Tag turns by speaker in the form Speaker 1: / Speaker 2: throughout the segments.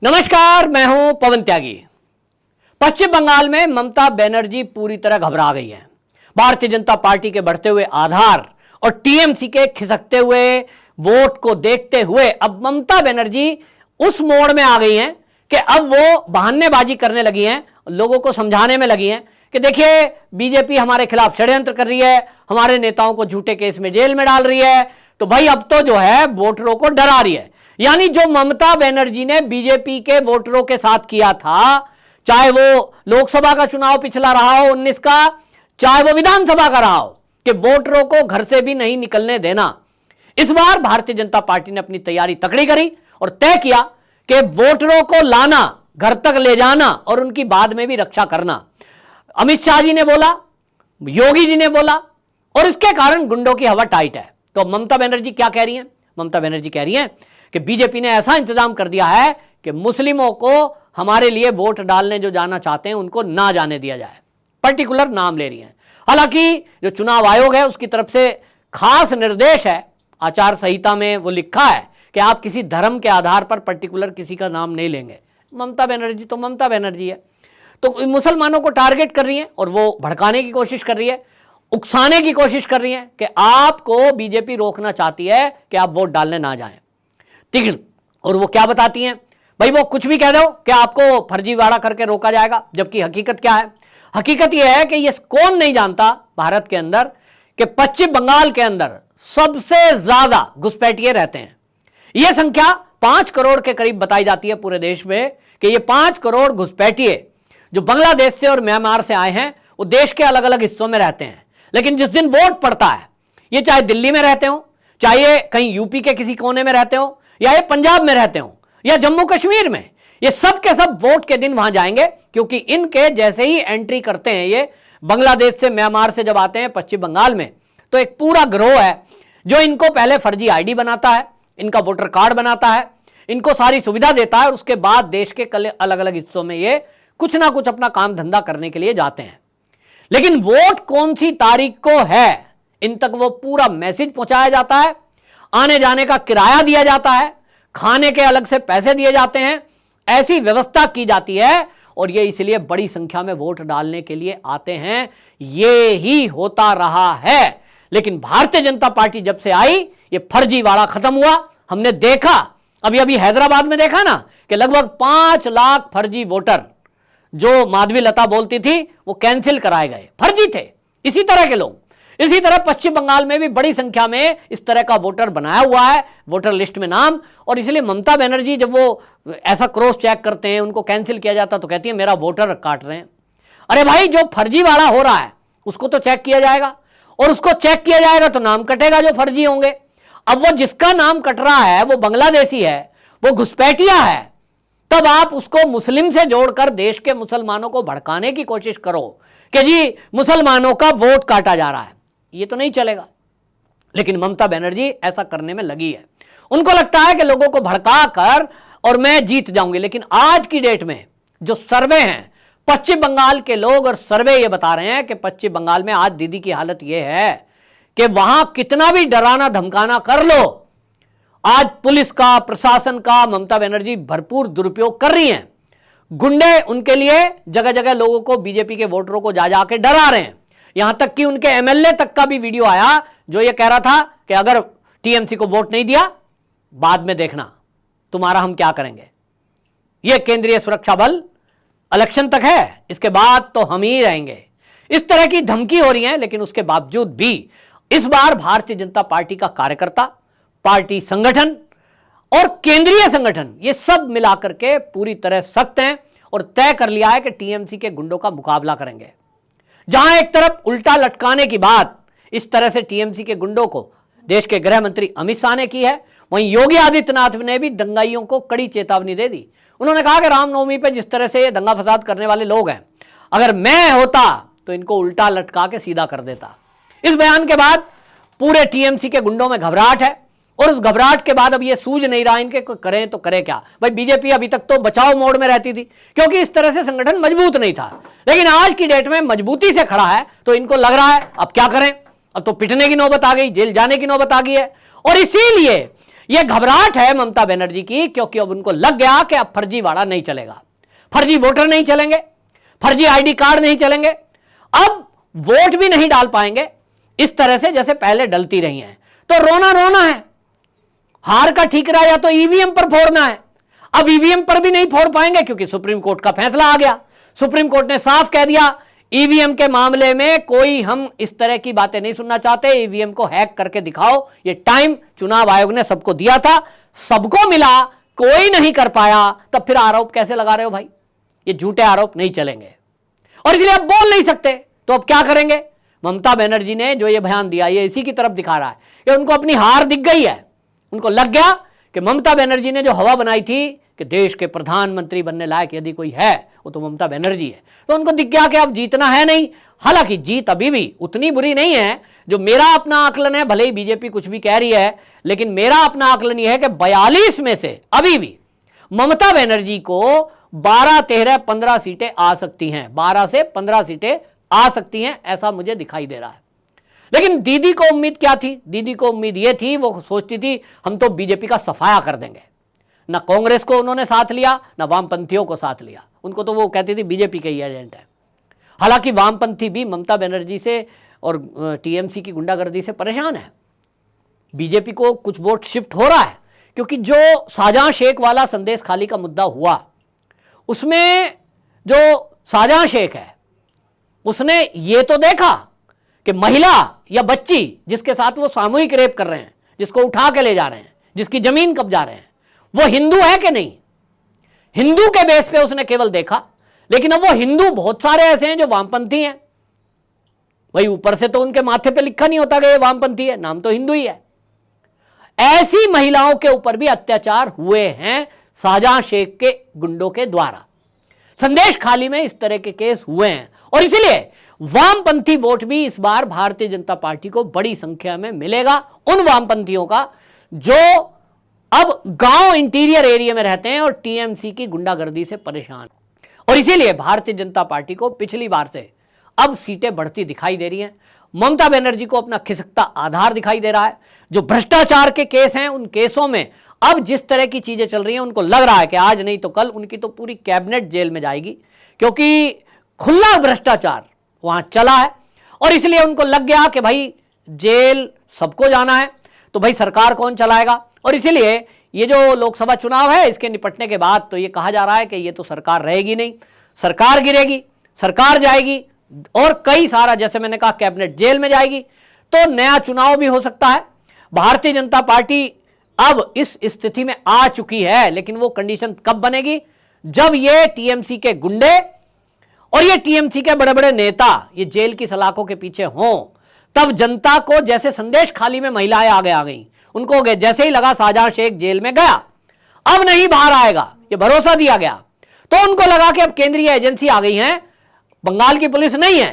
Speaker 1: नमस्कार, मैं हूं पवन त्यागी। पश्चिम बंगाल में ममता बनर्जी पूरी तरह घबरा गई हैं। भारतीय जनता पार्टी के बढ़ते हुए आधार और टीएमसी के खिसकते हुए वोट को देखते हुए अब ममता बनर्जी उस मोड़ में आ गई हैं कि अब वो बहानेबाजी करने लगी हैं, लोगों को समझाने में लगी हैं कि देखिए बीजेपी हमारे खिलाफ षड्यंत्र कर रही है, हमारे नेताओं को झूठे केस में जेल में डाल रही है, तो भाई अब तो जो है वोटरों को डरा रही है। यानी जो ममता बनर्जी ने बीजेपी के वोटरों के साथ किया था, चाहे वो लोकसभा का चुनाव पिछला रहा हो 19 का, चाहे वो विधानसभा का रहा हो, कि वोटरों को घर से भी नहीं निकलने देना। इस बार भारतीय जनता पार्टी ने अपनी तैयारी तकड़ी करी और तय किया कि वोटरों को लाना, घर तक ले जाना और उनकी बाद में भी रक्षा करना। अमित शाह जी ने बोला, योगी जी ने बोला, और इसके कारण गुंडों की हवा टाइट है। तो ममता बनर्जी क्या कह रही हैं? ममता बनर्जी कह रही हैं कि बीजेपी ने ऐसा इंतजाम कर दिया है कि मुस्लिमों को हमारे लिए वोट डालने जो जाना चाहते हैं उनको ना जाने दिया जाए। पर्टिकुलर नाम ले रही हैं। हालांकि जो चुनाव आयोग है उसकी तरफ से खास निर्देश है, आचार संहिता में वो लिखा है कि आप किसी धर्म के आधार पर पर्टिकुलर किसी का नाम नहीं लेंगे। ममता बनर्जी तो ममता बनर्जी है, तो मुसलमानों को टारगेट कर रही है और वो भड़काने की कोशिश कर रही है, उकसाने की कोशिश कर रही है कि आपको बीजेपी रोकना चाहती है कि आप वोट डालने ना जाएं। ठीक। और वो क्या बताती हैं? भाई वो कुछ भी कह दो कि आपको फर्जीवाड़ा करके रोका जाएगा, जबकि हकीकत क्या है? हकीकत यह है कि ये कौन नहीं जानता भारत के अंदर कि पश्चिम बंगाल के अंदर सबसे ज्यादा घुसपैठिए रहते हैं। यह संख्या 5 करोड़ के करीब बताई जाती है पूरे देश में, कि ये 5 करोड़ घुसपैठिए जो बांग्लादेश से और म्यांमार से आए हैं वो देश के अलग अलग हिस्सों में रहते हैं। लेकिन जिस दिन वोट पड़ता है, ये चाहे दिल्ली में रहते हो, चाहे कहीं यूपी के किसी कोने में रहते हो, या ये पंजाब में रहते हो, या जम्मू कश्मीर में, ये सब के सब वोट के दिन वहां जाएंगे, क्योंकि इनके जैसे ही एंट्री करते हैं ये बांग्लादेश से म्यांमार से जब आते हैं पश्चिम बंगाल में, तो एक पूरा गिरोह है जो इनको पहले फर्जी आईडी बनाता है, इनका वोटर कार्ड बनाता है, इनको सारी सुविधा देता है और उसके बाद देश के अलग अलग हिस्सों में ये कुछ ना कुछ अपना काम धंधा करने के लिए जाते हैं। लेकिन वोट कौन सी तारीख को है, इन तक वो पूरा मैसेज पहुंचाया जाता है, आने जाने का किराया दिया जाता है, खाने के अलग से पैसे दिए जाते हैं, ऐसी व्यवस्था की जाती है और ये इसलिए बड़ी संख्या में वोट डालने के लिए आते हैं। ये ही होता रहा है। लेकिन भारतीय जनता पार्टी जब से आई, ये फर्जीवाड़ा खत्म हुआ। हमने देखा अभी हैदराबाद में देखा ना कि लगभग 5 लाख फर्जी वोटर जो माधवी लता बोलती थी वो कैंसिल कराए गए, फर्जी थे इसी तरह के लोग। इसी तरह पश्चिम बंगाल में भी बड़ी संख्या में इस तरह का वोटर बनाया हुआ है, वोटर लिस्ट में नाम, और इसलिए ममता बनर्जी जब वो ऐसा क्रॉस चेक करते हैं, उनको कैंसिल किया जाता तो कहती है मेरा वोटर काट रहे हैं। अरे भाई, जो फर्जीवाड़ा हो रहा है उसको तो चेक किया जाएगा, और उसको चेक किया जाएगा तो नाम कटेगा जो फर्जी होंगे। अब वो जिसका नाम कट रहा है वो बांग्लादेशी है, वो घुसपैठिया है, तब आप उसको मुस्लिम से जोड़कर देश के मुसलमानों को भड़काने की कोशिश करो कि जी मुसलमानों का वोट काटा जा रहा है, ये तो नहीं चलेगा। लेकिन ममता बनर्जी ऐसा करने में लगी है। उनको लगता है कि लोगों को भड़का कर और मैं जीत जाऊंगी। लेकिन आज की डेट में जो सर्वे हैं पश्चिम बंगाल के लोग, और सर्वे ये बता रहे हैं कि पश्चिम बंगाल में आज दीदी की हालत ये है कि वहां कितना भी डराना धमकाना कर लो, आज पुलिस का, प्रशासन का ममता बनर्जी भरपूर दुरुपयोग कर रही हैं। गुंडे उनके लिए जगह जगह लोगों को, बीजेपी के वोटरों को जा जाके डरा रहे हैं। यहां तक कि उनके एमएलए तक का भी वीडियो आया जो ये कह रहा था कि अगर टीएमसी को वोट नहीं दिया, बाद में देखना तुम्हारा हम क्या करेंगे। ये केंद्रीय सुरक्षा बल इलेक्शन तक है, इसके बाद तो हम ही रहेंगे। इस तरह की धमकी हो रही है। लेकिन उसके बावजूद भी इस बार भारतीय जनता पार्टी का कार्यकर्ता, पार्टी संगठन और केंद्रीय संगठन, ये सब मिलाकर के पूरी तरह सख्त हैं और तय कर लिया है कि टीएमसी के गुंडों का मुकाबला करेंगे। जहां एक तरफ उल्टा लटकाने की बात इस तरह से टीएमसी के गुंडों को देश के गृह मंत्री अमित शाह ने की है, वहीं योगी आदित्यनाथ ने भी दंगाइयों को कड़ी चेतावनी दे दी। उन्होंने कहा कि रामनवमी पे जिस तरह से ये दंगा फसाद करने वाले लोग हैं, अगर मैं होता तो इनको उल्टा लटका के सीधा कर देता। इस बयान के बाद पूरे टीएमसी के गुंडों में घबराहट है, और उस घबराहट के बाद अब ये सूझ नहीं रहा इनके करें तो करें क्या। भाई बीजेपी अभी तक तो बचाव मोड में रहती थी क्योंकि इस तरह से संगठन मजबूत नहीं था, लेकिन आज की डेट में मजबूती से खड़ा है, तो इनको लग रहा है अब क्या करें, अब तो पिटने की नौबत आ गई, जेल जाने की नौबत आ गई है। और इसीलिए यह घबराहट है ममता बनर्जी की, क्योंकि अब उनको लग गया कि अब फर्जीवाड़ा नहीं चलेगा, फर्जी वोटर नहीं चलेंगे, फर्जी आईडी कार्ड नहीं चलेंगे, अब वोट भी नहीं डाल पाएंगे इस तरह से जैसे पहले डलती रही हैं। तो रोना रोना है, हार का ठीकरा या तो ईवीएम पर फोड़ना है। अब ईवीएम पर भी नहीं फोड़ पाएंगे क्योंकि सुप्रीम कोर्ट का फैसला आ गया। सुप्रीम कोर्ट ने साफ कह दिया ईवीएम के मामले में कोई हम इस तरह की बातें नहीं सुनना चाहते, ईवीएम को हैक करके दिखाओ। ये टाइम चुनाव आयोग ने सबको दिया था, सबको मिला, कोई नहीं कर पाया, तब फिर आरोप कैसे लगा रहे हो भाई? ये झूठे आरोप नहीं चलेंगे और इसलिए अब बोल नहीं सकते। तो अब क्या करेंगे? ममता बनर्जी ने जो ये बयान दिया ये इसी की तरफ दिखा रहा है कि उनको अपनी हार दिख गई है। उनको लग गया कि ममता बनर्जी ने जो हवा बनाई थी कि देश के प्रधानमंत्री बनने लायक यदि कोई है वो तो ममता बनर्जी है, तो उनको दिख गया कि अब जीतना है नहीं। हालांकि जीत अभी भी उतनी बुरी नहीं है, जो मेरा अपना आकलन है, भले ही बीजेपी कुछ भी कह रही है, लेकिन मेरा अपना आकलन यह है कि 42 में से अभी भी ममता बनर्जी को 12, 13, 15 सीटें आ सकती हैं, 12 से 15 सीटें आ सकती हैं, ऐसा मुझे दिखाई दे रहा है। लेकिन दीदी को उम्मीद क्या थी? दीदी को उम्मीद यह थी, वो सोचती थी हम तो बीजेपी का सफाया कर देंगे। ना कांग्रेस को उन्होंने साथ लिया, ना वामपंथियों को साथ लिया। उनको तो वो कहती थी बीजेपी का ही एजेंट है। हालांकि वामपंथी भी ममता बनर्जी से और टीएमसी की गुंडागर्दी से परेशान है। बीजेपी को कुछ वोट शिफ्ट हो रहा है क्योंकि जो शाहजहां शेख वाला संदेश खाली का मुद्दा हुआ, उसमें जो शाहजहां शेख है उसने ये तो देखा कि महिला या बच्ची जिसके साथ वो सामूहिक रेप कर रहे हैं, जिसको उठा के ले जा रहे हैं, जिसकी जमीन कब्जा रहे हैं, वो हिंदू है कि नहीं। हिंदू के बेस पे उसने केवल देखा, लेकिन अब वो हिंदू बहुत सारे ऐसे हैं जो वामपंथी हैं। भाई ऊपर से तो उनके माथे पे लिखा नहीं होता कि ये वामपंथी है, नाम तो हिंदू ही है। ऐसी महिलाओं के ऊपर भी अत्याचार हुए हैं शाहजहां शेख के गुंडों के द्वारा। संदेश खाली में इस तरह के केस हुए हैं और इसीलिए वामपंथी वोट भी इस बार भारतीय जनता पार्टी को बड़ी संख्या में मिलेगा, उन वामपंथियों का जो अब गांव इंटीरियर एरिया में रहते हैं और टीएमसी की गुंडागर्दी से परेशान। और इसीलिए भारतीय जनता पार्टी को पिछली बार से अब सीटें बढ़ती दिखाई दे रही हैं। ममता बनर्जी को अपना खिसकता आधार दिखाई दे रहा है। जो भ्रष्टाचार के केस हैं, उन केसों में अब जिस तरह की चीजें चल रही हैं, उनको लग रहा है कि आज नहीं तो कल उनकी तो पूरी कैबिनेट जेल में जाएगी, क्योंकि खुला भ्रष्टाचार वहां चला है। और इसलिए उनको लग गया कि भाई जेल सबको जाना है, तो भाई सरकार कौन चलाएगा। और इसीलिए ये जो लोकसभा चुनाव है, इसके निपटने के बाद तो ये कहा जा रहा है कि ये तो सरकार रहेगी नहीं, सरकार गिरेगी, सरकार जाएगी और कई सारा, जैसे मैंने कहा, कैबिनेट जेल में जाएगी, तो नया चुनाव भी हो सकता है। भारतीय जनता पार्टी अब इस स्थिति में आ चुकी है, लेकिन वो कंडीशन कब बनेगी? जब ये टीएमसी के गुंडे और ये टीएमसी के बड़े बड़े नेता ये जेल की सलाखों के पीछे हों, तब जनता को, जैसे संदेश खाली में महिलाएं आगे आ गई, उनको हो गए, जैसे ही लगा शाहजहां शेख जेल में गया, अब नहीं बाहर आएगा, ये भरोसा दिया गया, तो उनको लगा कि अब केंद्रीय एजेंसी आ गई है, बंगाल की पुलिस नहीं है,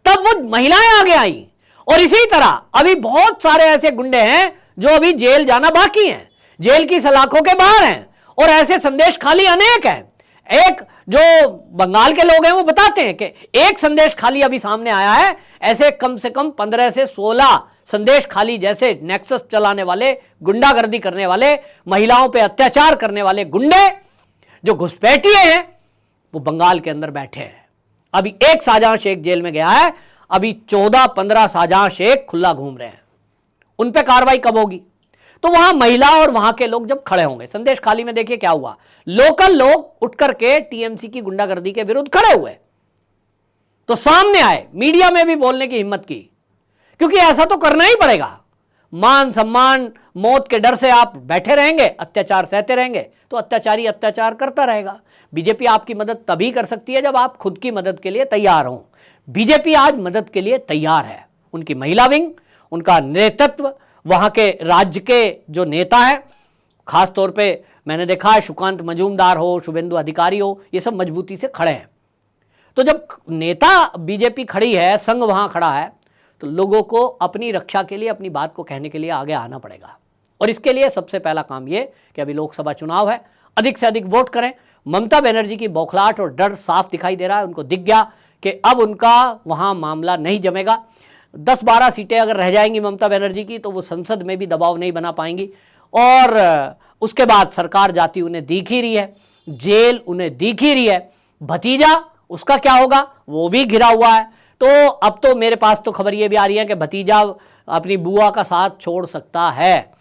Speaker 1: तब वो महिलाएं आगे आई। और इसी तरह अभी बहुत सारे ऐसे गुंडे हैं जो अभी जेल जाना बाकी हैं, जेल की सलाखों के बाहर हैं, और ऐसे संदेश खाली अनेक हैं। एक जो बंगाल के लोग हैं वो बताते हैं कि एक संदेश खाली अभी सामने आया है, ऐसे कम से कम 15 से 16 संदेश खाली जैसे नेक्सस चलाने वाले, गुंडागर्दी करने वाले, महिलाओं पे अत्याचार करने वाले गुंडे जो घुसपैठिए हैं, वो बंगाल के अंदर बैठे हैं। अभी एक शाहजहां शेख जेल में गया है, अभी 14-15 शाहजहां शेख खुला घूम रहे हैं। उन पे कार्रवाई कब होगी? तो वहां महिला और वहां के लोग जब खड़े होंगे। संदेश खाली में देखिए क्या हुआ, लोकल लोग उठ करके टीएमसी की गुंडागर्दी के विरुद्ध खड़े हुए, तो सामने आए, मीडिया में भी बोलने की हिम्मत की, क्योंकि ऐसा तो करना ही पड़ेगा। मान सम्मान मौत के डर से आप बैठे रहेंगे, अत्याचार सहते रहेंगे, तो अत्याचारी अत्याचार करता रहेगा। बीजेपी आपकी मदद तभी कर सकती है जब आप खुद की मदद के लिए तैयार हों। बीजेपी आज मदद के लिए तैयार है। उनकी महिला विंग, उनका नेतृत्व, वहां के राज्य के जो नेता हैं, खास तौर पे मैंने देखा है सुकांत मजूमदार हो, शुभेंदु अधिकारी हो, ये सब मजबूती से खड़े हैं। तो जब नेता बीजेपी खड़ी है, संघ वहां खड़ा है, तो लोगों को अपनी रक्षा के लिए, अपनी बात को कहने के लिए आगे आना पड़ेगा। और इसके लिए सबसे पहला काम ये कि अभी लोकसभा चुनाव है, अधिक से अधिक वोट करें। ममता बनर्जी की बौखलाहट और डर साफ दिखाई दे रहा है। उनको दिख गया कि अब उनका वहां मामला नहीं जमेगा। 10-12 सीटें अगर रह जाएंगी ममता बनर्जी की, तो वो संसद में भी दबाव नहीं बना पाएंगी और उसके बाद सरकार जाती उन्हें दिख ही रही है, जेल उन्हें दिख ही रही है। भतीजा उसका क्या होगा, वो भी घिरा हुआ है। तो अब तो मेरे पास तो खबर ये भी आ रही है कि भतीजा अपनी बुआ का साथ छोड़ सकता है,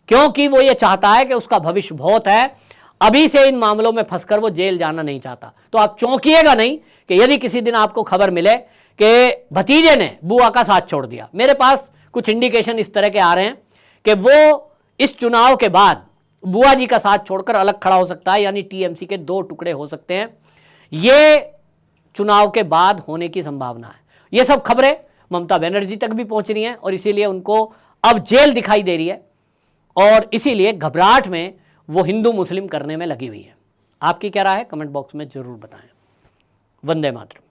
Speaker 1: क्योंकि वो ये चाहता है कि उसका भविष्य बहुत है, अभी से इन मामलों में फंसकर वो जेल जाना नहीं चाहता। तो आप चौंकिएगा नहीं कि यदि किसी दिन आपको खबर मिले कि भतीजे ने बुआ का साथ छोड़ दिया। मेरे पास कुछ इंडिकेशन इस तरह के आ रहे हैं कि वो इस चुनाव के बाद बुआ जी का साथ छोड़कर अलग खड़ा हो सकता है, यानी टीएमसी के दो टुकड़े हो सकते हैं। ये चुनाव के बाद होने की संभावना है। ये सब खबरें ममता बनर्जी तक भी पहुंच रही हैं और इसीलिए उनको अब जेल दिखाई दे रही है और इसीलिए घबराहट में वो हिंदू मुस्लिम करने में लगी हुई है। आपकी क्या राय है, कमेंट बॉक्स में जरूर बताएं। वंदे मातरम।